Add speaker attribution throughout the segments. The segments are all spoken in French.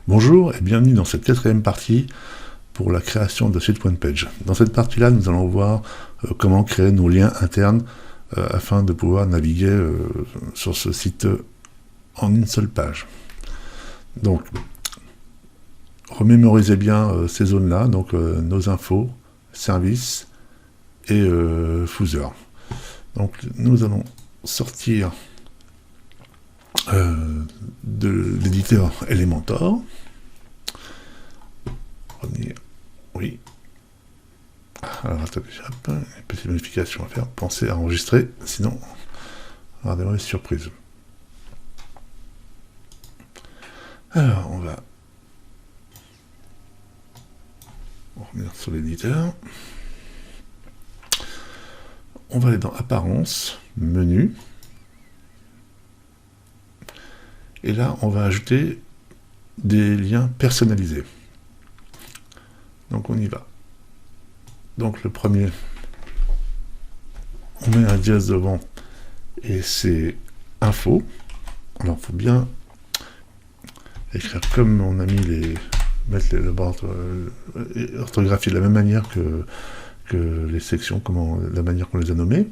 Speaker 1: Bonjour et bienvenue dans cette quatrième partie pour la création de site OnePage. Dans cette partie-là, nous allons voir comment créer nos liens internes afin de pouvoir naviguer sur ce site en une seule page. Donc, remémorisez bien ces zones-là, donc nos infos, services et footer. Donc, nous allons sortir de l'éditeur Elementor. Oui. Alors attendez, j'ai une petite modification à faire. Pensez à enregistrer, sinon on va avoir des mauvaises surprises. Alors on va revenir sur l'éditeur. On va aller dans Apparence, Menu. Et là, on va ajouter des liens personnalisés. Donc on y va. Donc le premier, on met un dièse devant et c'est info. Alors il faut bien écrire comme on a mis mettre le bord orthographié de la même manière que les sections, la manière qu'on les a nommées.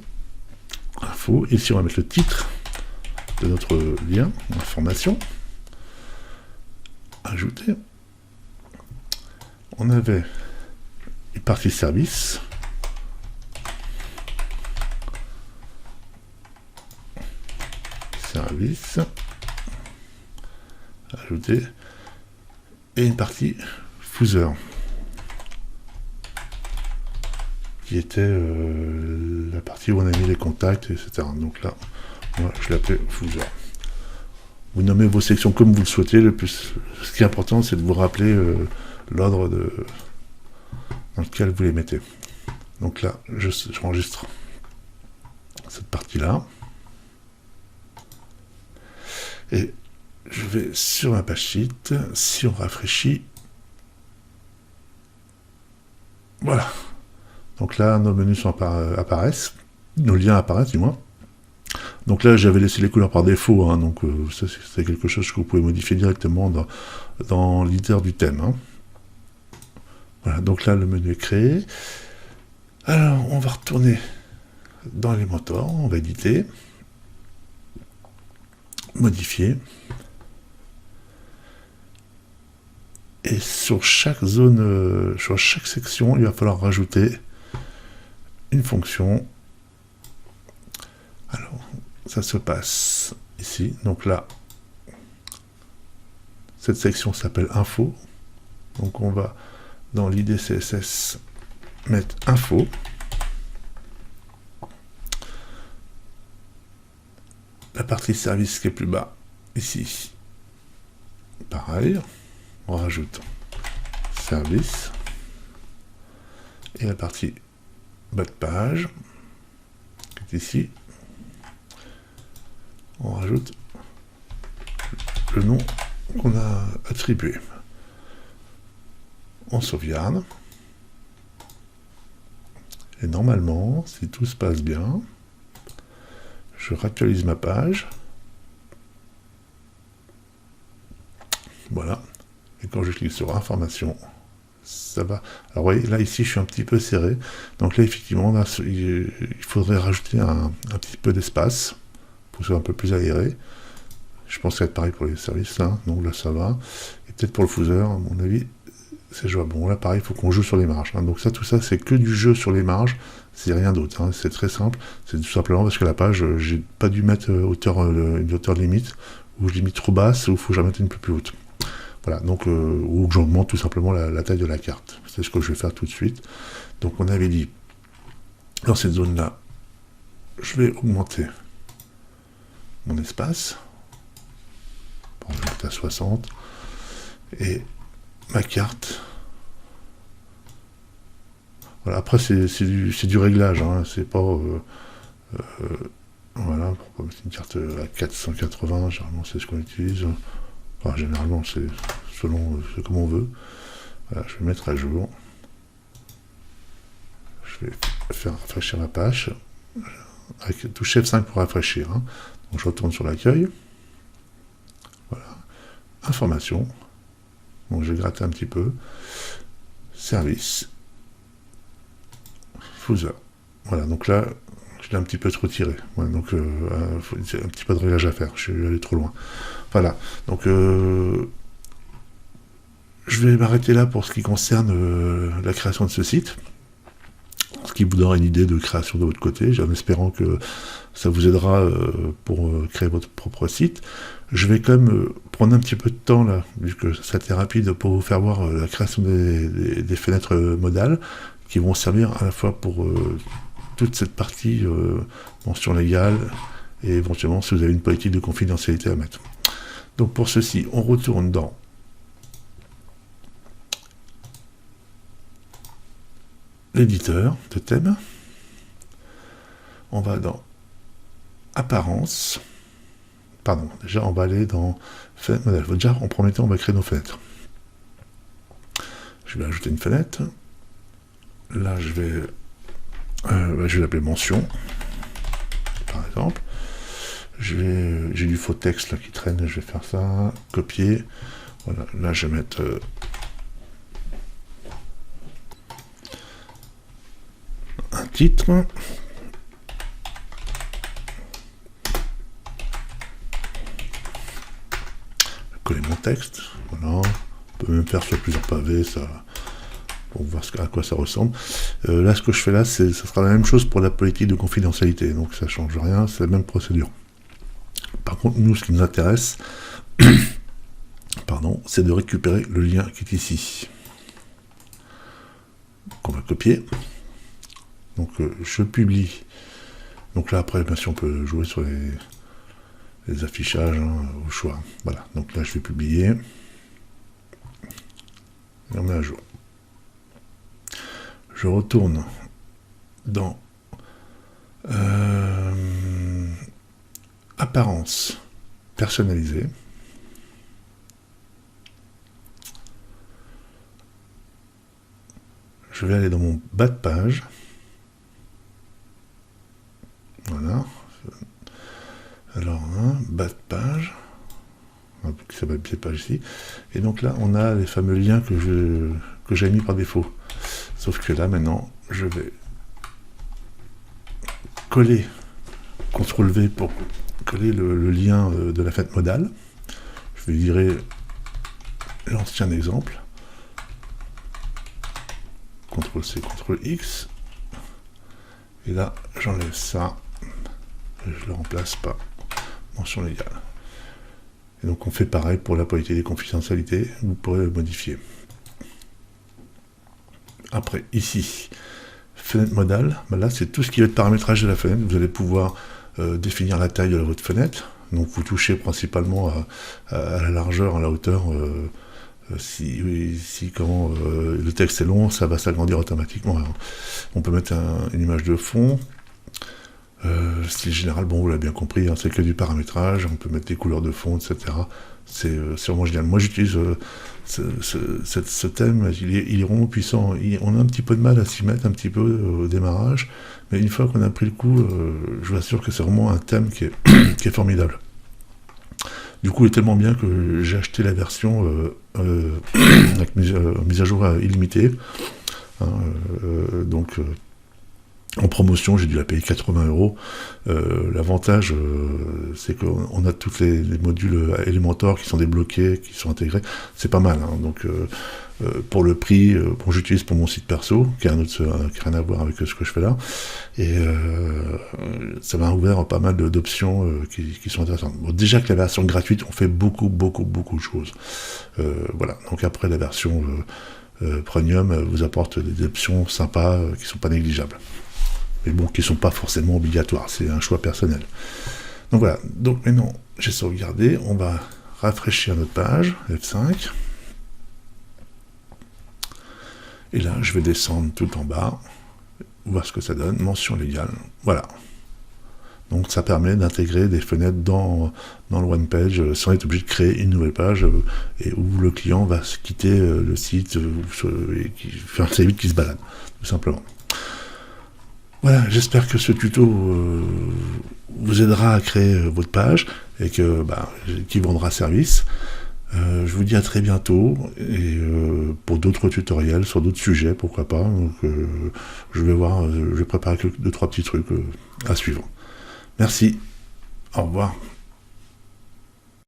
Speaker 1: Info. Ici on va mettre le titre de notre lien, information. Ajouter. On avait une partie service. Service. Ajouter. Et une partie footer. Qui était la partie où on a mis les contacts, etc. Donc là, moi, je l'appelle footer. Vous nommez vos sections comme vous le souhaitez. Ce qui est important, c'est de vous rappeler l'ordre dans lequel vous les mettez. Donc là, j'enregistre cette partie-là. Et je vais sur ma page site. Si on rafraîchit, voilà. Donc là, nos menus apparaissent. Nos liens apparaissent, du moins. Donc là, j'avais laissé les couleurs par défaut, hein, donc ça c'est quelque chose que vous pouvez modifier directement dans l'éditeur du thème. Hein. Voilà, donc là, le menu est créé. Alors, on va retourner dans Elementor, on va éditer, modifier. Et sur chaque zone, sur chaque section, il va falloir rajouter une fonction. Alors, ça se passe ici. Donc là, cette section s'appelle Info. Donc on va dans l'ID CSS mettre Info. La partie service qui est plus bas, ici. Pareil, on rajoute service. Et la partie bas de page, qui est ici, on rajoute le nom qu'on a attribué. On sauvegarde. Et normalement, si tout se passe bien, je réactualise ma page. Voilà. Et quand je clique sur information, ça va. Alors vous voyez, là ici je suis un petit peu serré. Donc là effectivement, là, il faudrait rajouter un petit peu d'espace pour que ce soit un peu plus aéré. Je pense que ça va être pareil pour les services là. Donc là ça va. Et peut-être pour le footer, à mon avis, c'est jouable. Bon là pareil, il faut qu'on joue sur les marges. Hein. Donc ça, tout ça, c'est que du jeu sur les marges. C'est rien d'autre. Hein. C'est très simple. C'est tout simplement parce que la page, j'ai pas dû mettre une hauteur limite, ou je l'ai mis trop basse, ou il faut que je la mette une peu plus haute. Voilà, donc, ou que j'augmente tout simplement la taille de la carte. C'est ce que je vais faire tout de suite. Donc on avait dit, dans cette zone-là, je vais augmenter mon espace. Bon, je vais mettre à 60. Et ma carte. Voilà, après c'est du réglage, hein, c'est pas... voilà, pourquoi mettre une carte à 480, généralement c'est ce qu'on utilise. Enfin, généralement c'est selon comme on veut. Voilà, je vais mettre à jour. Je vais faire rafraîchir ma page. Avec touche F5 pour rafraîchir. Hein. Donc je retourne sur l'accueil. Voilà. Information. Donc je vais gratter un petit peu. Service. Footer. Voilà, donc là, je l'ai un petit peu trop tiré. Ouais, donc c'est un petit peu de réglage à faire. Je suis allé trop loin. Voilà. Donc je vais m'arrêter là pour ce qui concerne la création de ce site. Ce qui vous donnera une idée de création de votre côté, en espérant que ça vous aidera pour créer votre propre site. Je vais quand même prendre un petit peu de temps là, vu que ça a été rapide, pour vous faire voir la création des fenêtres modales, qui vont servir à la fois pour toute cette partie mention légale, et éventuellement si vous avez une politique de confidentialité à mettre. Donc pour ceci, on retourne dans l'éditeur de thème. On va dans apparence. Pardon, déjà on va aller dans fenêtre modèle. Déjà en premier temps on va créer nos fenêtres. Je vais ajouter une fenêtre. Là je vais l'appeler mention, par exemple. J'ai du faux texte là qui traîne, je vais faire ça, copier. Voilà, là je vais mettre un titre. Coller mon texte, voilà. On peut même faire sur plusieurs pavés, ça, pour voir à quoi ça ressemble. Là, ce que je fais là, ça sera la même chose pour la politique de confidentialité, donc ça change rien, c'est la même procédure. Par contre, nous, ce qui nous intéresse, pardon, c'est de récupérer le lien qui est ici. Donc, on va copier. Donc, je publie. Donc là, après, bien sûr, on peut jouer sur les affichages au choix. Voilà, donc là je vais publier. Et on met à jour. Je retourne dans apparence personnalisée. Je vais aller dans mon bas de page. Voilà. Alors, bas de page, ça va pied de page ici, et donc là on a les fameux liens que j'ai mis par défaut. Sauf que là maintenant, je vais coller, CTRL V pour coller le lien de la fenêtre modale. Je vais virer l'ancien exemple. CTRL C, CTRL X. Et là, j'enlève ça. Et je le remplace par mention légale. Et donc on fait pareil pour la politique des confidentialités, vous pourrez le modifier. Après, ici, fenêtre modale, ben là c'est tout ce qui va être paramétrage de la fenêtre. Vous allez pouvoir définir la taille de votre fenêtre. Donc vous touchez principalement à la largeur, à la hauteur. Si le texte est long, ça va s'agrandir automatiquement. Alors, on peut mettre une image de fond. Style général, bon, vous l'avez bien compris, hein, c'est que du paramétrage, on peut mettre des couleurs de fond, etc. C'est vraiment génial. Moi, j'utilise ce thème, il est vraiment puissant. On a un petit peu de mal à s'y mettre un petit peu au démarrage, mais une fois qu'on a pris le coup, je vous assure que c'est vraiment un thème qui est formidable. Du coup, il est tellement bien que j'ai acheté la version avec mise à jour illimitée. Hein, donc... en promotion, j'ai dû la payer 80 €. L'avantage, c'est qu'on a tous les modules Elementor qui sont débloqués, qui sont intégrés. C'est pas mal. Hein. Donc, pour le prix, j'utilise pour mon site perso, qui n'a rien à voir avec ce que je fais là. Et ça m'a ouvert pas mal d'options qui sont intéressantes. Bon, déjà que la version gratuite, on fait beaucoup de choses. Voilà. Donc après, la version Premium vous apporte des options sympas qui ne sont pas négligeables. Mais bon, qui ne sont pas forcément obligatoires, c'est un choix personnel. Donc voilà, donc maintenant j'ai sauvegardé, on va rafraîchir notre page, F5, et là je vais descendre tout en bas, voir ce que ça donne, mention légale, voilà. Donc ça permet d'intégrer des fenêtres dans le one page sans être obligé de créer une nouvelle page et où le client va quitter le site et faire un site qui se balade, tout simplement. Voilà, j'espère que ce tuto vous aidera à créer votre page et qui vendra service. Je vous dis à très bientôt, et pour d'autres tutoriels sur d'autres sujets, pourquoi pas. Donc, je vais voir, je vais préparer 2-3 petits trucs à suivre. Merci, au revoir.